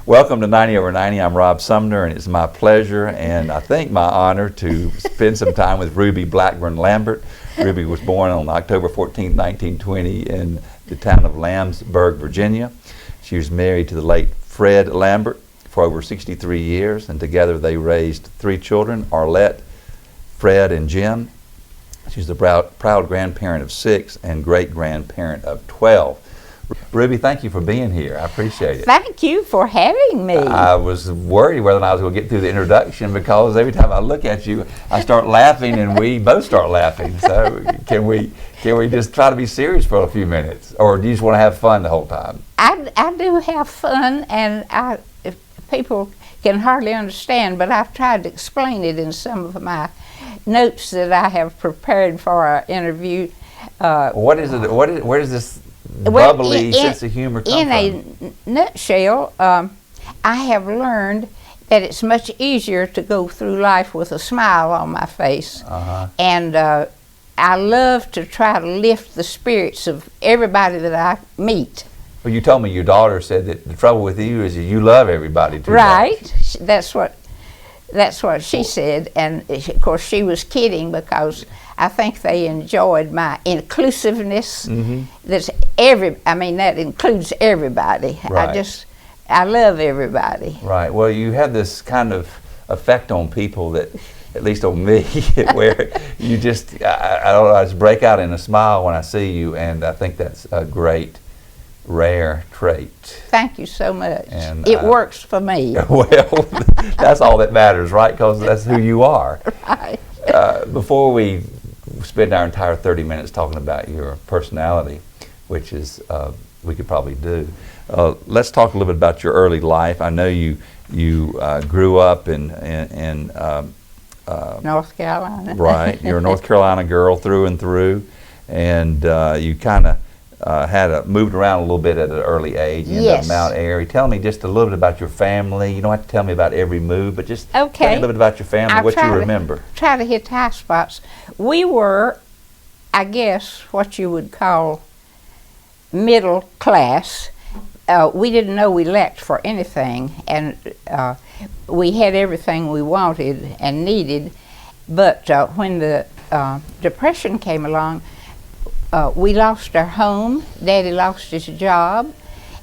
Welcome to 90 over 90. I'm Rob Sumner, and it's my pleasure and I think my honor to spend some time with Ruby Blackburn Lambert. Ruby was born on October 14, 1920 in the town of Lambert, Virginia. She was married to the late Fred Lambert for over 63 years, and together they raised 3 children, Arlette, Fred, and Jim. She's the proud grandparent of 6 and great-grandparent of 12. Ruby, thank you for being here. I appreciate it. Thank you for having me. I was worried whether or not I was going to get through the introduction because every time I look at you, I start laughing and we both start laughing. So can we just try to be serious for a few minutes, or do you just want to have fun the whole time? I do have fun, and people can hardly understand, but I've tried to explain it in some of my notes that I have prepared for our interview. What is it? Where does this bubbly sense of humor come from? In a nutshell, I have learned that it's much easier to go through life with a smile on my face. And I love to try to lift the spirits of everybody that I meet. Well, you told me your daughter said that the trouble with you is you love everybody too much. That's what she said, and of course she was kidding because I think they enjoyed my inclusiveness. That includes everybody. Right. I love everybody. Right. Well, you have this kind of effect on people that, at least on me, where you just, I don't know, I just break out in a smile when I see you, and I think that's a great, rare trait. Thank you so much. And it works for me. Well, that's all that matters, right? Because that's who you are. Right. Before we spend our entire 30 minutes talking about your personality, which is we could probably do, let's talk a little bit about your early life. I know you grew up in North Carolina. Right. You're a North Carolina girl through and through, and you kind of moved around a little bit at an early age. You ended up in Mount Airy. Tell me just a little bit about your family. You don't have to tell me about every move, but just tell me a little bit about your family, what you remember. Try to hit high spots. We were, I guess, what you would call middle class. We didn't know we lacked for anything, and we had everything we wanted and needed. But when the Depression came along, we lost our home. Daddy lost his job,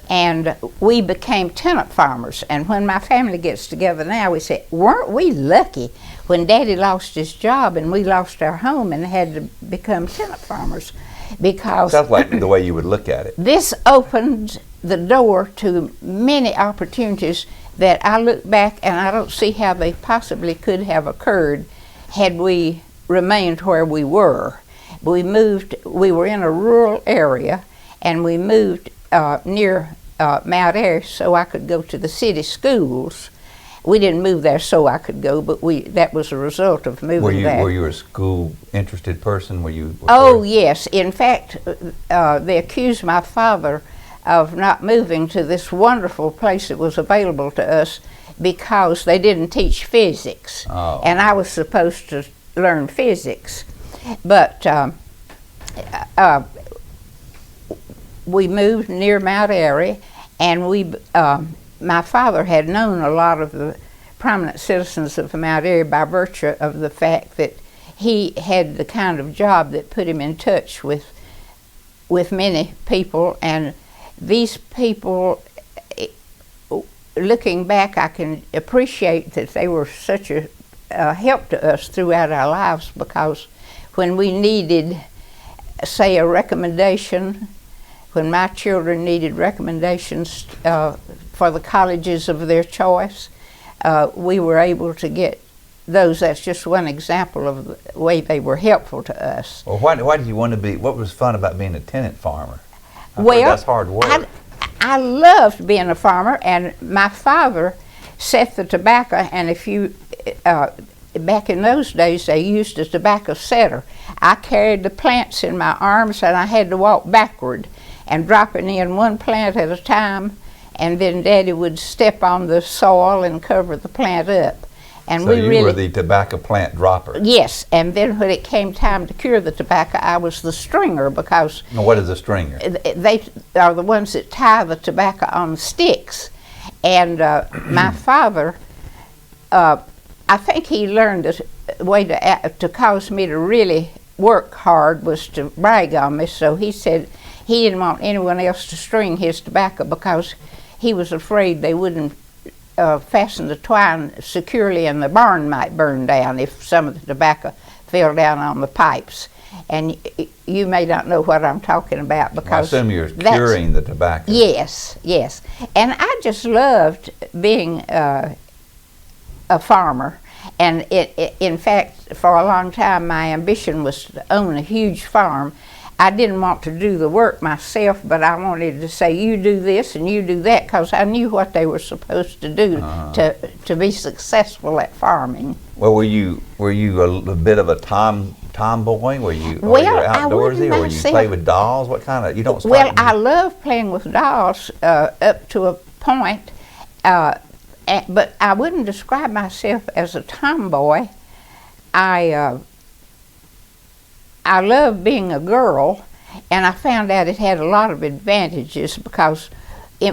and we became tenant farmers. And when my family gets together now, we say, weren't we lucky when Daddy lost his job and we lost our home and had to become tenant farmers? Because sounds like the way you would look at it. This opened the door to many opportunities that I look back and I don't see how they possibly could have occurred had we remained where we were. We were in a rural area, and we moved near Mount Airy so I could go to the city schools. We didn't move there so I could go, but that was a result of moving there. Were you a school-interested person? Oh, yes. In fact, they accused my father of not moving to this wonderful place that was available to us because they didn't teach physics. Oh. And I was supposed to learn physics. But we moved near Mount Airy, and my father had known a lot of the prominent citizens of Mount Airy by virtue of the fact that he had the kind of job that put him in touch with many people, and these people, looking back, I can appreciate that they were such a help to us throughout our lives, because when we needed, say, a recommendation, when my children needed recommendations for the colleges of their choice, we were able to get those. That's just one example of the way they were helpful to us. Well, why did you want to be, what was fun about being a tenant farmer? Well, that's hard work. I loved being a farmer, and my father set the tobacco, and if you, back in those days, they used a tobacco setter. I carried the plants in my arms, and I had to walk backward and dropping in one plant at a time, and then Daddy would step on the soil and cover the plant up. And so you were the tobacco plant dropper? Yes, and then when it came time to cure the tobacco, I was the stringer, because... Now, what is a stringer? They are the ones that tie the tobacco on sticks. And my father, I think he learned a way to cause me to really work hard was to brag on me. So he said he didn't want anyone else to string his tobacco because he was afraid they wouldn't fasten the twine securely and the barn might burn down if some of the tobacco fell down on the pipes. And you may not know what I'm talking about because I assume you're curing the tobacco. Yes, yes. And I just loved being a farmer. And in fact, for a long time, my ambition was to own a huge farm. I didn't want to do the work myself, but I wanted to say, you do this and you do that, because I knew what they were supposed to do to be successful at farming. Well, were you a bit of a tomboy? Were you outdoorsy, or you play with dolls? What kind of, you don't? Well, I love playing with dolls up to a point, but I wouldn't describe myself as a tomboy. I love being a girl, and I found out it had a lot of advantages because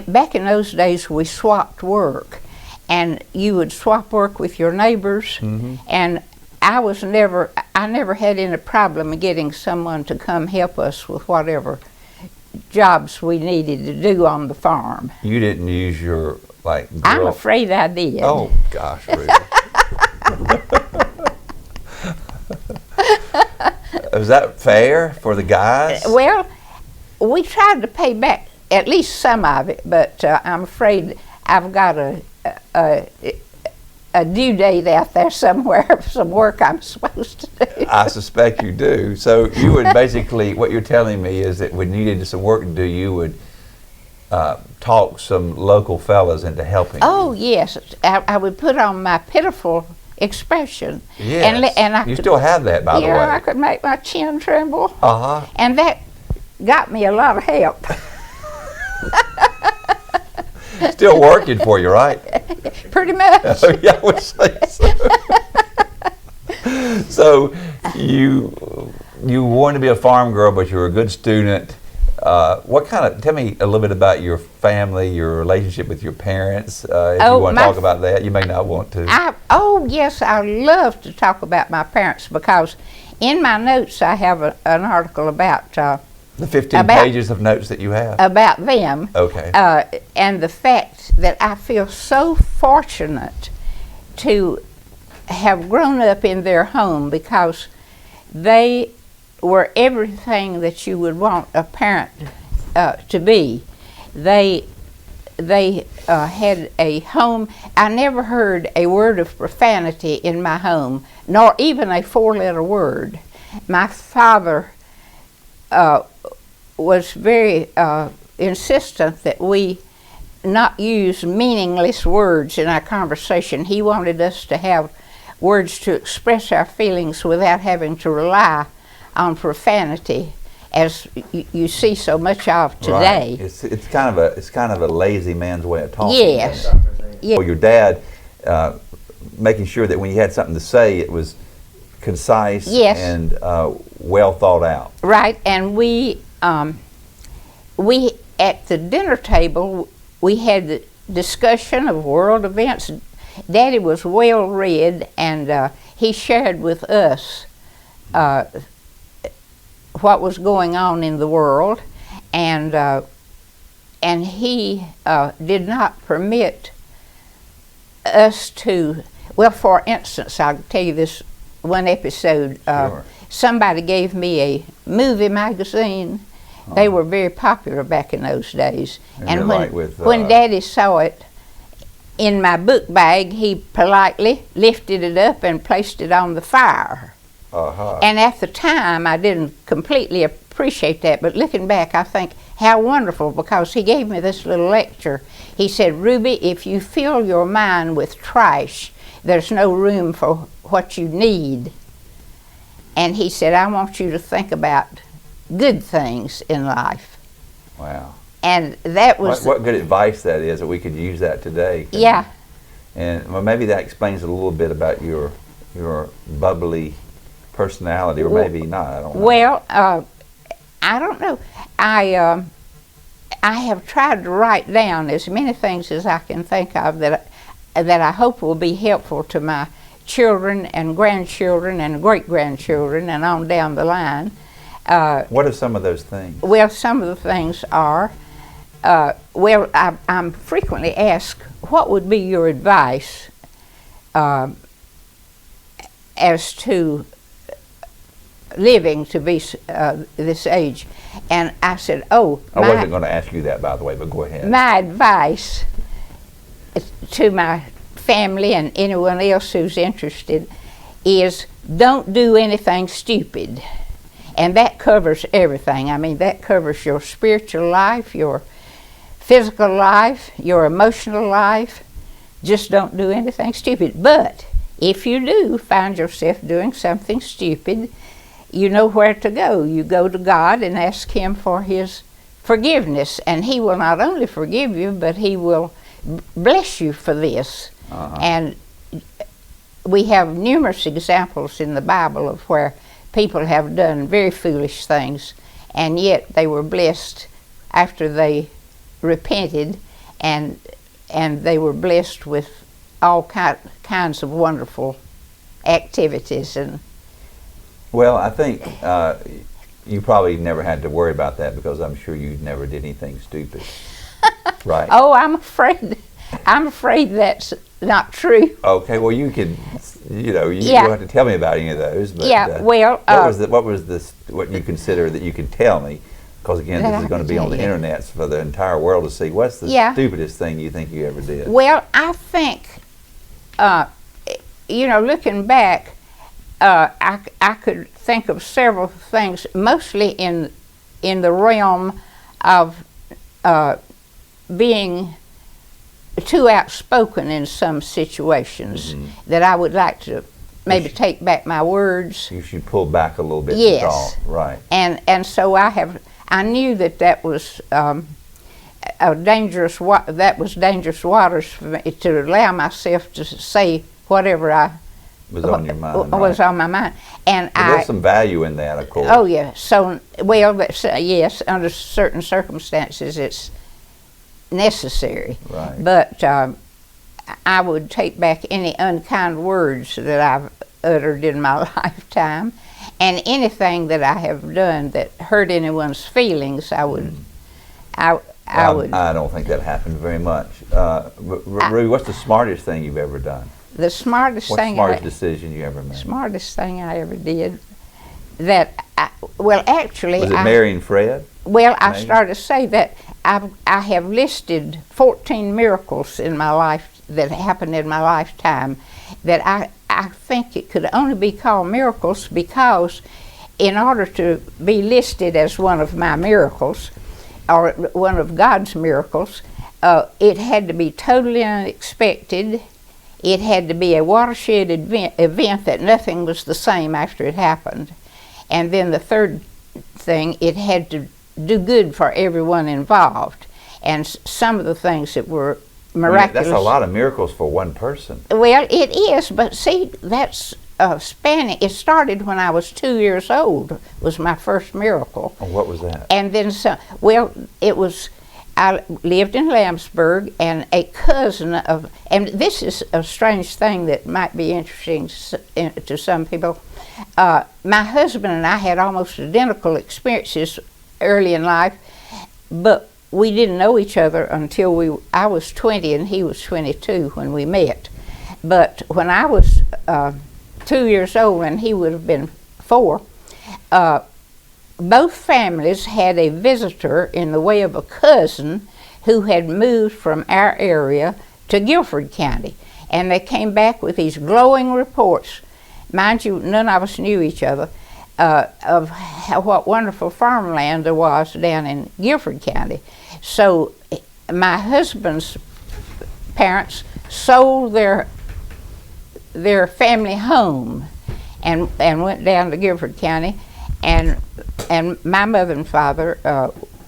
back in those days we swapped work, and you would swap work with your neighbors, and I never had any problem getting someone to come help us with whatever jobs we needed to do on the farm. You didn't use your girl. I'm afraid I did. Oh gosh, Ruby. Was that fair for the guys? Well, we tried to pay back at least some of it, but I'm afraid I've got a due date out there somewhere of some work I'm supposed to do. I suspect you do. So you would basically, what you're telling me is that when you needed some work to do, you would talk some local fellas into helping. Oh yes, I would put on my pitiful expression. Yes. And I you still have that, by the way. Yeah, I could make my chin tremble. Uh-huh. And that got me a lot of help. Still working for you, right? Pretty much. Yeah, I would say so. So you wanted to be a farm girl, but you were a good student. Tell me a little bit about your family, your relationship with your parents. If you want to talk about that, you may not want to. Oh yes, I love to talk about my parents because in my notes I have an article about the 15 pages of notes that you have about them. Okay. And the fact that I feel so fortunate to have grown up in their home because they were everything that you would want a parent to be. They had a home. I never heard a word of profanity in my home, nor even a four-letter word. My father was very insistent that we not use meaningless words in our conversation. He wanted us to have words to express our feelings without having to rely on profanity, as you see so much of today. Right. It's kind of a lazy man's way of talking. Yes. Yeah. Well, your dad making sure that when you had something to say, it was concise and well thought out. Right, and we at the dinner table we had the discussion of world events. Daddy was well read, and he shared with us what was going on in the world, and he did not permit us to. Well, for instance, I'll tell you this one episode. Sure. Somebody gave me a movie magazine. They were very popular back in those days. And when Daddy saw it in my book bag, he politely lifted it up and placed it on the fire. And at the time, I didn't completely appreciate that, but looking back, I think how wonderful, because he gave me this little lecture. He said, Ruby, if you fill your mind with trash, there's no room for what you need. And he said, I want you to think about good things in life. Wow. And that was... What good advice that is, that we could use that today. Yeah. And well, maybe that explains a little bit about your bubbly personality, or maybe not, I don't know. Well, I don't know. I have tried to write down as many things as I can think of that I hope will be helpful to my children and grandchildren and great-grandchildren and on down the line. What are some of those things? Well, some of the things are, I'm frequently asked, what would be your advice as to living to be this age? And I said, I wasn't going to ask you that, by the way, but go ahead. My advice to my family and anyone else who's interested is don't do anything stupid. And that covers everything. I mean, that covers your spiritual life, your physical life, your emotional life. Just don't do anything stupid. But if you do find yourself doing something stupid, you know where to go. You go to God and ask Him for His forgiveness, and He will not only forgive you, but He will bless you for this. And we have numerous examples in the Bible of where people have done very foolish things, and yet they were blessed after they repented, and they were blessed with all kinds of wonderful activities. And well, I think you probably never had to worry about that because I'm sure you never did anything stupid, right? Oh, I'm afraid that's not true. Okay, well, you can, you don't have to tell me about any of those. But, what you consider that you can tell me? Because again, this is going to be on the internet for the entire world to see. What's the stupidest thing you think you ever did? Well, I think, looking back, I could think of several things, mostly in the realm of being too outspoken in some situations, that I would like to maybe take back my words. You should pull back a little bit. Yes. Right. And so I knew that was dangerous waters for me to allow myself to say whatever was on your mind. Was on my mind. And there's some value in that, of course. Oh yeah. So yes, under certain circumstances it's necessary. Right. But I would take back any unkind words that I've uttered in my lifetime, and anything that I have done that hurt anyone's feelings, I would. I don't think that happened very much. Ruby, what's the smartest thing you've ever done? The smartest thing. What's the smartest decision you ever made? Smartest thing I ever did. Actually. Was it marrying Fred? Well, I started to say that I have listed 14 miracles in my life that happened in my lifetime that I think it could only be called miracles because in order to be listed as one of my miracles or one of God's miracles, it had to be totally unexpected. It had to be a watershed event that nothing was the same after it happened. And then the third thing, it had to do good for everyone involved. And some of the things that were miraculous. That's a lot of miracles for one person. Well, it is, but see, that's spanning. It started when I was 2 years old, was my first miracle. Oh, what was that? And then I lived in Lambert, and a cousin of, and this is a strange thing that might be interesting to some people. My husband and I had almost identical experiences early in life, but we didn't know each other until I was 20 and he was 22 when we met. But when I was 2 years old and he would have been 4, both families had a visitor in the way of a cousin who had moved from our area to Guilford County. And they came back with these glowing reports. Mind you, none of us knew each other, of what wonderful farmland there was down in Guilford County. So my husband's parents sold their family home and went down to Guilford County, and my mother and father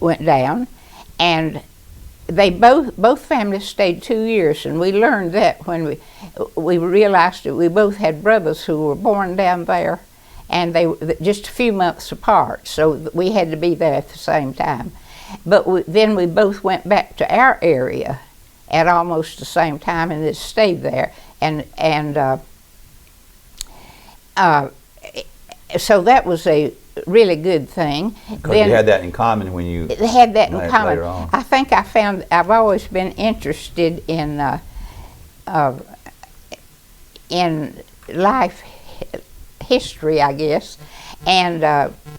went down, and they both families stayed 2 years, and we learned that when we realized that we both had brothers who were born down there, and they were just a few months apart, so we had to be there at the same time. But then we both went back to our area at almost the same time and it stayed there. So that was a really good thing. Because you had that in common when you had that in common. Later on. I think I've always been interested in life history, I guess, and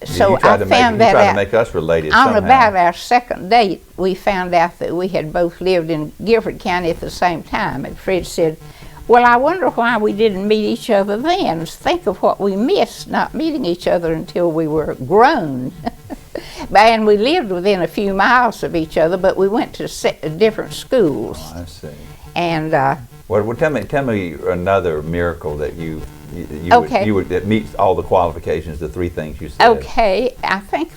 so I found that out. To make us related on somehow. About our second date, we found out that we had both lived in Guilford County at the same time, and Fred said, "Well, I wonder why we didn't meet each other then. Think of what we missed not meeting each other until we were grown." And we lived within a few miles of each other, but we went to different schools. Oh, I see. And well, tell me another miracle that you Okay. would that meets all the qualifications. The three things you said. okay, I think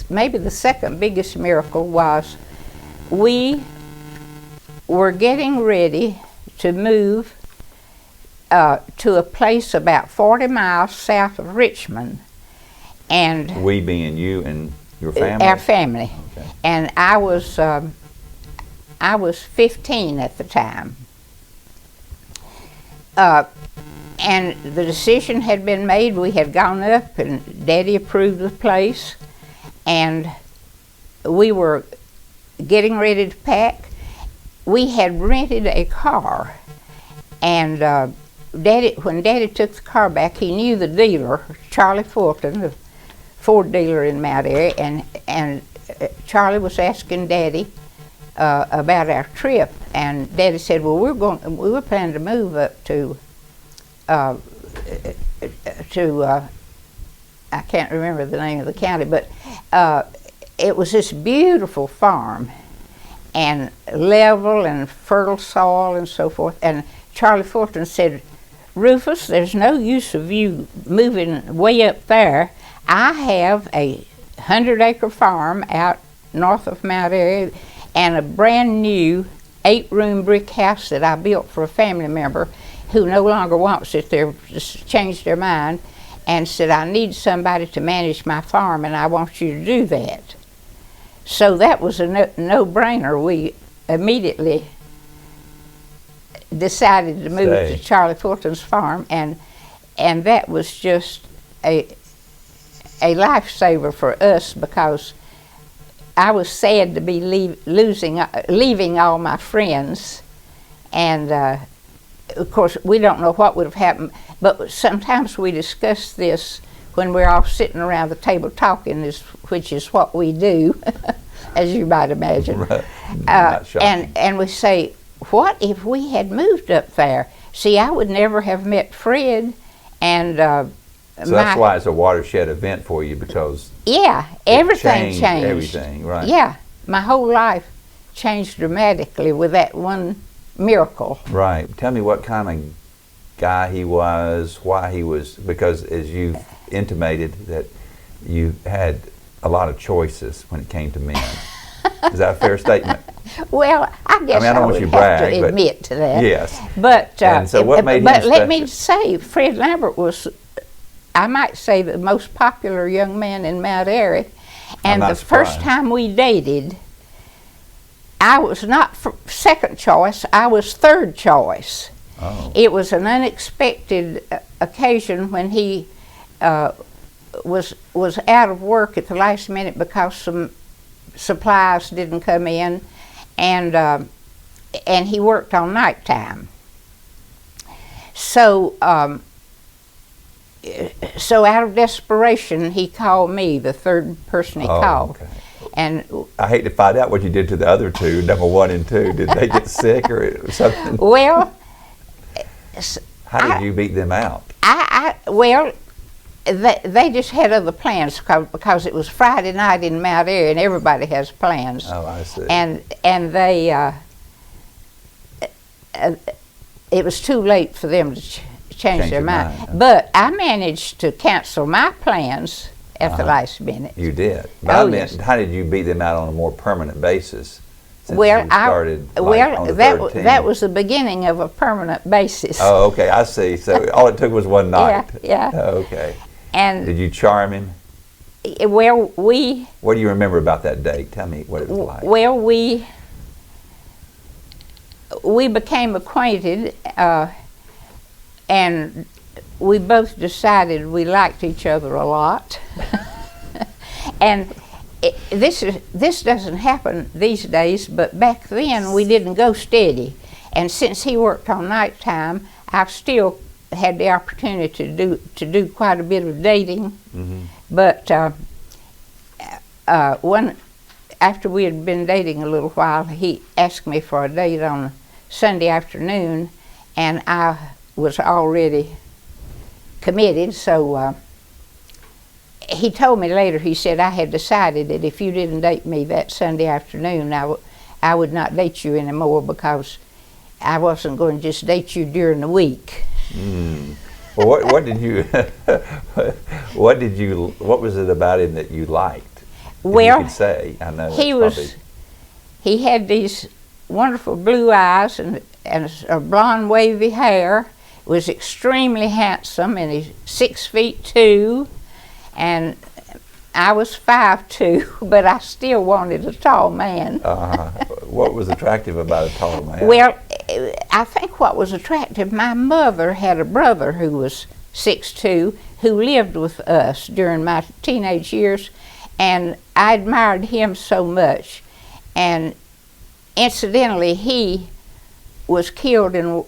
maybe the second biggest miracle was we were getting ready to move to a place about 40 miles south of Richmond, and We being you and your family. our family. Okay. And I was 15 at the time. And the decision had been made. We had gone up and Daddy approved the place, and we were getting ready to pack. We had rented a car, and when Daddy took the car back, he knew the dealer, Charlie Fulton, the Ford dealer in Mount Airy, and Charlie was asking Daddy about our trip, and Daddy said, "Well, we were planning to move up to I can't remember the name of the county, but it was this beautiful farm and level and fertile soil and so forth." And Charlie Fulton said, "Rufus, there's no use of you moving way up there. I have a 100-acre farm out north of Mount Airy and a brand new 8-room brick house that I built for a family member who no longer wants it. They've just changed their mind and said, I need somebody to manage my farm and I want you to do that." So that was a no-brainer. We immediately decided to move to Charlie Fulton's farm, and that was just a lifesaver for us, because I was sad to be leaving all my friends, and of course we don't know what would have happened, but sometimes we discuss this when we're all sitting around the table talking, which is what we do, as you might imagine. Right. Not shocking. And we say, what if we had moved up there? See, I would never have met Fred, and so that's why it's a watershed event for you, because yeah, everything changed. Everything, right? Yeah, my whole life changed dramatically with that one miracle. Right. Tell me what kind of guy he was, why he was, because as you intimated that you had a lot of choices when it came to men. Is that a fair statement? Well, I guess I don't want would you to have brag, to but admit to that. yes. But And so what made him but let me special? say, Fred Lambert was, I might say, the most popular young man in Mount Airy. And I'm the not first surprised. time we dated, I was not second choice, I was third choice. Oh. It was an unexpected occasion when he was out of work at the last minute because some supplies didn't come in, and he worked on nighttime. So so out of desperation, he called me, the third person he called. Okay. And I hate to find out what you did to the other two, number 1 and 2. Did they get sick or something? well, How did you beat them out? They just had other plans because it was Friday night in Mount Airy and everybody has plans. Oh, I see. And they, it was too late for them to change their mind. huh? But I managed to cancel my plans at the last minute. You did. But Oh, I meant, yes. how did you beat them out on a more permanent basis? Since Well, you started on the that third team? that was the beginning of a permanent basis. Oh, okay, I see. So all it took was one night. Yeah. Oh, okay. And Did you charm him? Well, What do you remember about that date? Tell me what it was like. well, we became acquainted, and we both decided we liked each other a lot. And this doesn't happen these days, but back then we didn't go steady. And since he worked on nighttime, I've still had the opportunity to do quite a bit of dating. Mm-hmm. But after we had been dating a little while, he asked me for a date on Sunday afternoon, and I was already committed, so he told me later, he said, I had decided that if you didn't date me that Sunday afternoon, I would not date you anymore, because I wasn't going to just date you during the week. Mm. Well, what did you what was it about him that you liked? Well, you could say, I know he had these wonderful blue eyes and a blonde wavy hair, was extremely handsome, and he's 6'2", and I was 5'2", but I still wanted a tall man. What was attractive about a tall man? Well, I think what was attractive, my mother had a brother who was 6'2", who lived with us during my teenage years, and I admired him so much. And incidentally, he was killed in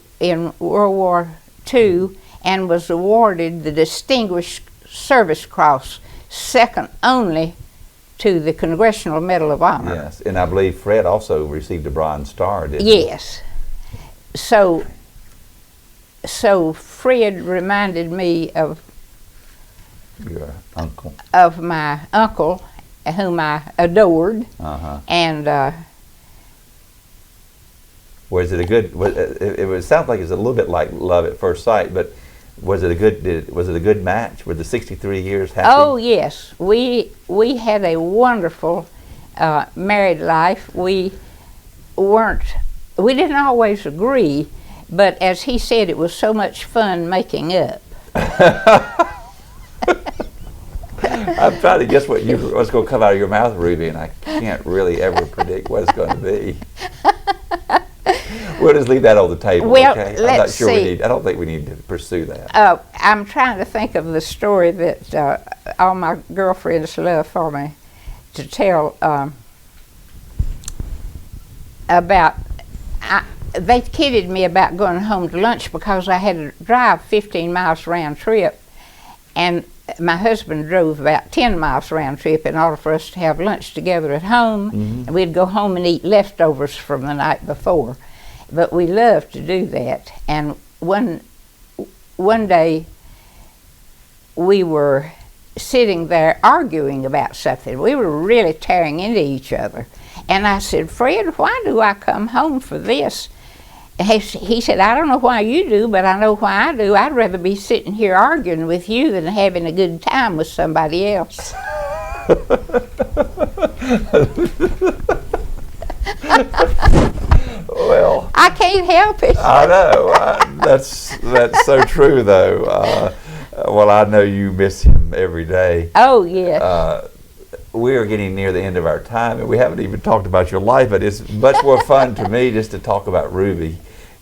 World War II and was awarded the Distinguished Service Cross, second only to the Congressional Medal of Honor. Yes, and I believe Fred also received a Bronze Star, didn't he? Yes. So Fred reminded me of your uncle. Of my uncle, whom I adored. And was it a good? It sounds like it's a little bit like love at first sight, but was it a good match? Were the 63 years happy? Oh yes, we had a wonderful married life. We didn't always agree, but as he said, it was so much fun making up. I'm trying to guess what's going to come out of your mouth, Ruby, and I can't really ever predict what it's going to be. We'll just leave that on the table, well, okay? Let's I'm not sure see. I don't think we need to pursue that. I'm trying to think of the story that all my girlfriends love for me to tell about. They kidded me about going home to lunch because I had to drive 15 miles round trip, and my husband drove about 10 miles round trip in order for us to have lunch together at home. Mm-hmm. And we'd go home and eat leftovers from the night before. But we loved to do that. And one day we were sitting there arguing about something. We were really tearing into each other. And I said, Fred, why do I come home for this? He said, I don't know why you do, but I know why I do. I'd rather be sitting here arguing with you than having a good time with somebody else. Well, I can't help it. I know. That's so true, though. Well, I know you miss him every day. Oh, yes. We are getting near the end of our time, and we haven't even talked about your life, but it's much more fun to me just to talk about Ruby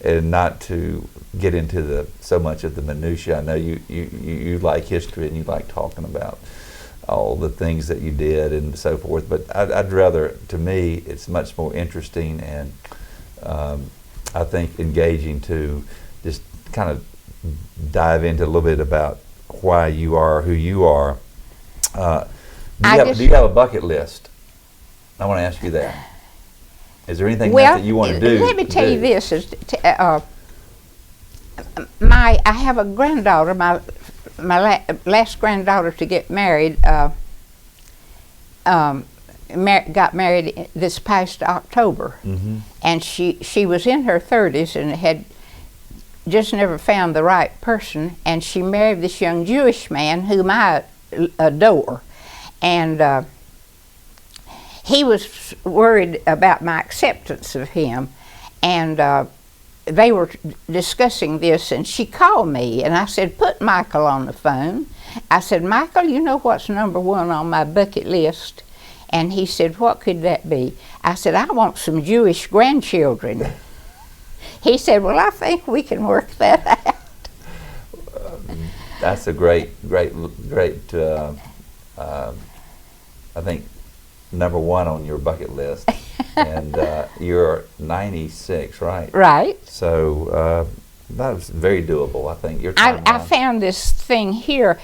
and not to get into so much of the minutiae. I know you like history and you like talking about all the things that you did and so forth, but I'd rather, to me, it's much more interesting and I think engaging to just kind of dive into a little bit about why you are who you are. Do you have a bucket list? I want to ask you that. Is there anything that you want to do? Let me tell you this. I have a granddaughter, my last granddaughter to get married, got married this past October. Mm-hmm. And she was in her 30s and had just never found the right person, and she married this young Jewish man whom I adore. And he was worried about my acceptance of him, and they were discussing this, and she called me, and I said, put Michael on the phone. I said, Michael, you know what's number one on my bucket list? And he said, what could that be? I said, I want some Jewish grandchildren. He said, well, I think we can work that out. That's a great, I think, number one on your bucket list. And you're 96, right? Right. So that was very doable, I think. Your I found this thing here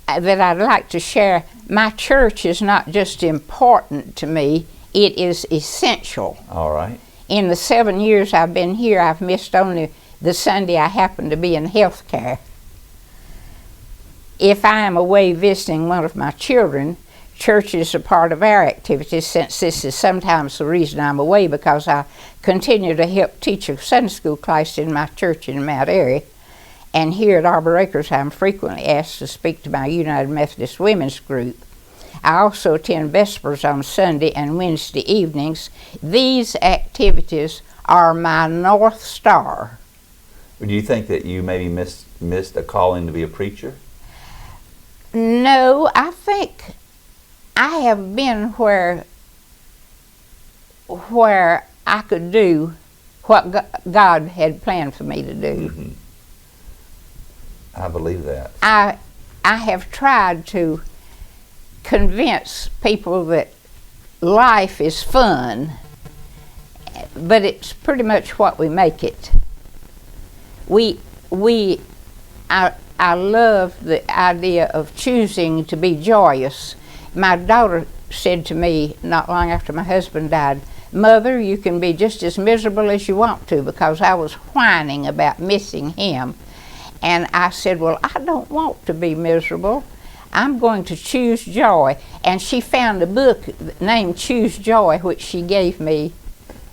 that I'd like to share. My church is not just important to me, it is essential. All right. In the 7 years I've been here, I've missed only the Sunday I happen to be in health care. If I am away visiting one of my children, church is a part of our activities, since this is sometimes the reason I'm away, because I continue to help teach a Sunday school class in my church in Mount Airy. And here at Arbor Acres, I'm frequently asked to speak to my United Methodist Women's group. I also attend Vespers on Sunday and Wednesday evenings. These activities are my North Star. Do you think that you maybe missed a calling to be a preacher? No, I think I have been where I could do what God had planned for me to do. Mm-hmm. I believe that. I have tried to convince people that life is fun, but it's pretty much what we make it. I love the idea of choosing to be joyous. My daughter said to me not long after my husband died, Mother, you can be just as miserable as you want to, because I was whining about missing him. And I said, well, I don't want to be miserable. I'm going to choose joy. And she found a book named Choose Joy, which she gave me.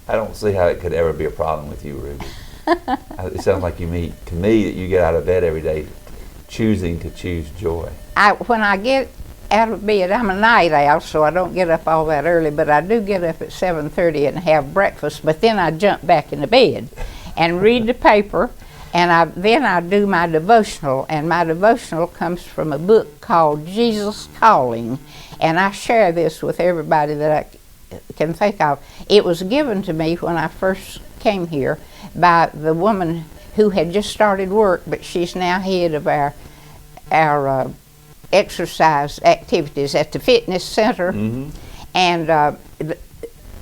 I don't see how it could ever be a problem with you, Ruby. It sounds like to me that you get out of bed every day choosing to choose joy. When I get out of bed, I'm a night owl, so I don't get up all that early, but I do get up at 7:30 and have breakfast, but then I jump back into bed and read the paper, and then I do my devotional, and my devotional comes from a book called Jesus Calling, and I share this with everybody that I can think of. It was given to me when I first came here by the woman who had just started work, but she's now head of our exercise activities at the fitness center. Mm-hmm. And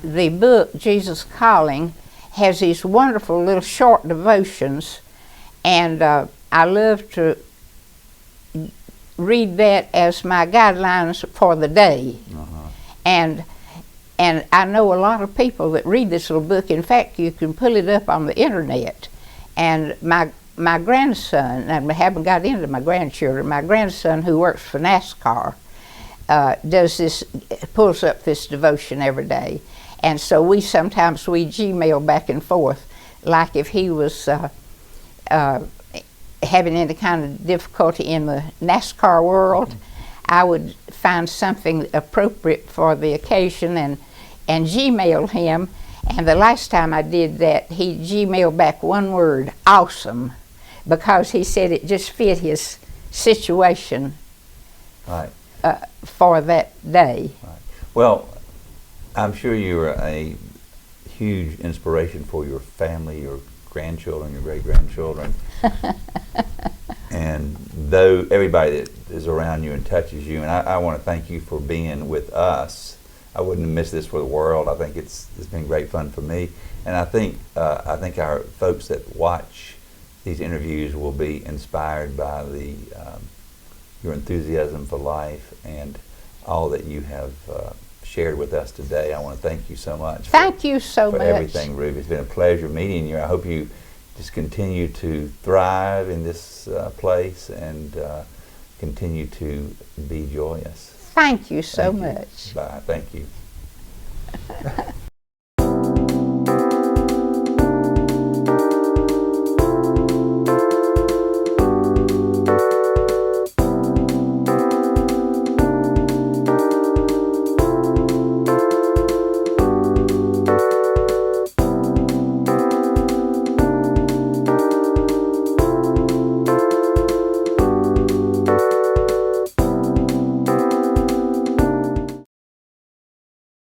the book, Jesus Calling, has these wonderful little short devotions, and I love to read that as my guidelines for the day. Uh-huh. And I know a lot of people that read this little book. In fact, you can pull it up on the internet. And my grandson, and I haven't got into my grandchildren, my grandson who works for NASCAR pulls up this devotion every day. And so we Gmail back and forth, like if he was having any kind of difficulty in the NASCAR world, I would find something appropriate for the occasion and Gmail him. And the last time I did that, he Gmailed back one word, awesome, because he said it just fit his situation Right. For that day. Right. Well, I'm sure you are a huge inspiration for your family, your grandchildren, your great-grandchildren. And though everybody that is around you and touches you, and I want to thank you for being with us. I wouldn't miss this for the world. I think it's been great fun for me, and I think our folks that watch these interviews will be inspired by your enthusiasm for life and all that you have shared with us today. I want to thank you so much. Thank you so much for everything, Ruby. It's been a pleasure meeting you. I hope you just continue to thrive in this place and continue to be joyous. Thank you so Thank you. much. Bye. Thank you.